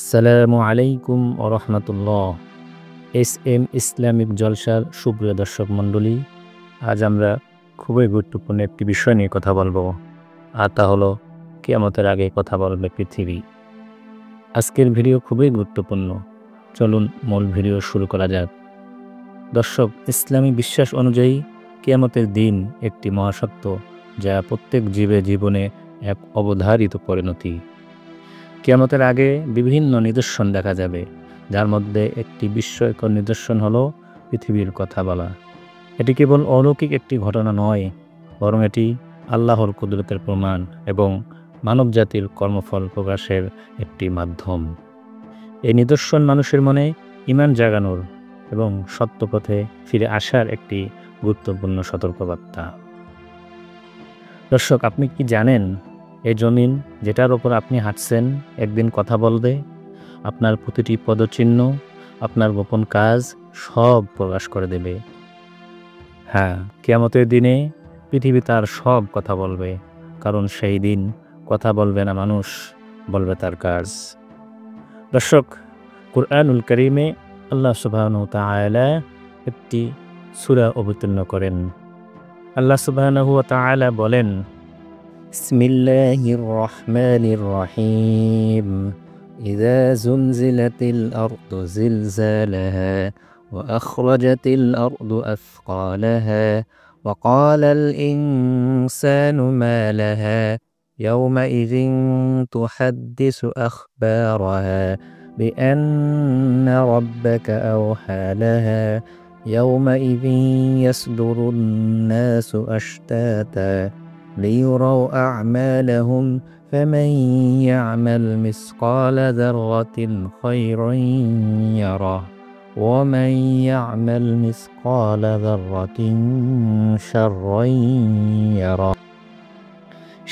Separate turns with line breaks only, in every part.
আসসালামু আলাইকুম ও রহমতুল্লাহ। S Islamic জলসার সুপ্রিয় দর্শক মণ্ডলী, আজ আমরা খুবই গুরুত্বপূর্ণ একটি বিষয় নিয়ে কথা বলবো, আর তা হলো কিয়ামতের আগে কথা বলবে পৃথিবী। আজকের ভিডিও খুবই গুরুত্বপূর্ণ। চলুন মূল ভিডিও শুরু করা যাক। দর্শক, ইসলামী বিশ্বাস অনুযায়ী কিয়ামতের দিন একটি মহাসত্য, যা প্রত্যেক জীবনে এক অবধারিত পরিণতি। কিয়ামতের আগে বিভিন্ন নিদর্শন দেখা যাবে, যার মধ্যে একটি বিস্ময়কর নিদর্শন হলো পৃথিবীর কথা বলা। এটি কেবল অলৌকিক একটি ঘটনা নয়, বরং এটি আল্লাহর কুদরতের প্রমাণ এবং মানবজাতির কর্মফল প্রকাশের একটি মাধ্যম। এই নিদর্শন মানুষের মনে ঈমান জাগানোর এবং সত্য পথে ফিরে আসার একটি গুরুত্বপূর্ণ সতর্কবার্তা। দর্শক, আপনি কি জানেন, এই জমিন যেটার ওপর আপনি হাঁটছেন একদিন কথা বলবে? আপনার প্রতিটি পদচিহ্ন, আপনার গোপন কাজ সব প্রকাশ করে দেবে। হ্যাঁ, কিয়ামতের দিনে পৃথিবী তার সব কথা বলবে, কারণ সেই দিন কথা বলবে না মানুষ, বলবে তার কাজ। দর্শক, কুরআনুল কারীমে আল্লাহ সুবহানাহু ওয়া তাআলা একটি সূরা অবতীর্ণ করেন। আল্লাহ সুবহানাহু ওয়া তাআলা বলেন, বিসমিল্লাহির রহমানির রহিম, ইযা যুলজিলাতিল আরদু জিলজালাহা ওয়া আখরাজাতিল আরদু আথকালাহা ওয়া ক্বালাল ইনসানু মা লাহা ইয়াওমাইযিন তুহাদ্দিসু আখবারাহা বিআন্না রাব্বাকা আওহা লাহা ইয়াওমাইযিন ইয়াসদুরুন নাসু আশতাতা ليروا أعمالهم فمن يعمل مثقال ذرة خيرا يره ومن يعمل مثقال ذرة شرا يره।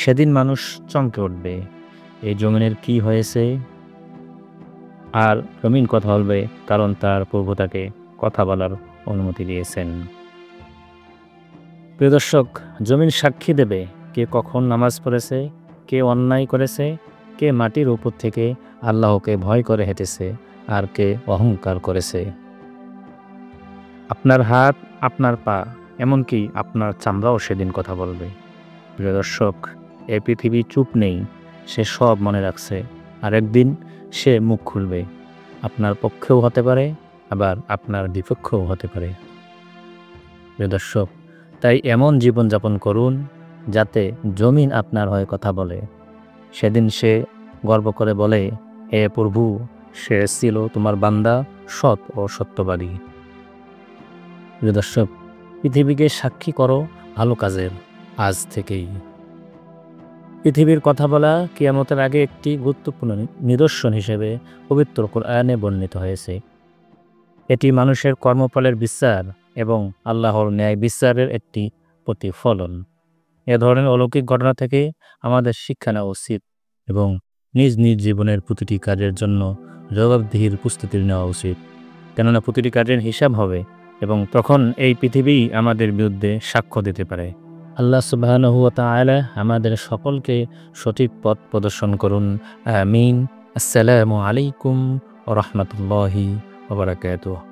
সেদিন মানুষ চমকে উঠবে, এই জমিনের কি হয়েছে? আর জমিন কথা বলবে, কারণ তার প্রভু তাকে কথা বলার অনুমতি দিয়েছেন। প্রিয় দর্শক, জমিন সাক্ষী দেবে কে কখন নামাজ পড়েছে, কে অন্যায় করেছে, কে মাটির উপর থেকে আল্লাহকে ভয় করে হেঁটেছে, আর কে অহংকার করেছে। আপনার হাত, আপনার পা, এমনকি আপনার চামড়াও সেদিন কথা বলবে। প্রিয় দর্শক, এই পৃথিবী চুপ নেই, সে সব মনে রাখছে, আর একদিন সে মুখ খুলবে। আপনার পক্ষেও হতে পারে, আবার আপনার বিপক্ষেও হতে পারে। প্রিয় দর্শক, তাই এমন জীবনযাপন করুন যাতে জমিন আপনার হয়ে কথা বলে। সেদিন সে গর্ব করে বলে, হে প্রভু, সে ছিল তোমার বান্দা, সৎ ও সত্যবাদী। প্রিয় দর্শক, পৃথিবীকে সাক্ষী করো ভালো কাজের আজ থেকেই। পৃথিবীর কথা বলা কিয়ামতের আগে একটি গুরুত্বপূর্ণ নিদর্শন হিসেবে পবিত্র কোরআনে বর্ণিত হয়েছে। এটি মানুষের কর্মফলের বিচার এবং আল্লাহর ন্যায় বিচারের একটি প্রতিফলন। এ ধরনের অলৌকিক ঘটনা থেকে আমাদের শিক্ষা নেওয়া উচিত এবং নিজ নিজ জীবনের প্রতিটি কাজের জন্য জবাবদিহির প্রস্তুতি নেওয়া উচিত, কেননা প্রতিটি কাজের হিসাব হবে এবং তখন এই পৃথিবী আমাদের বিরুদ্ধে সাক্ষ্য দিতে পারে। আল্লাহ সুবহানাহু ওয়া তাআলা আমাদের সকলকে সঠিক পথ প্রদর্শন করুন। আমিন। আসসালামু আলাইকুম ওয়া রাহমাতুল্লাহি ওয়া বারাকাতুহু।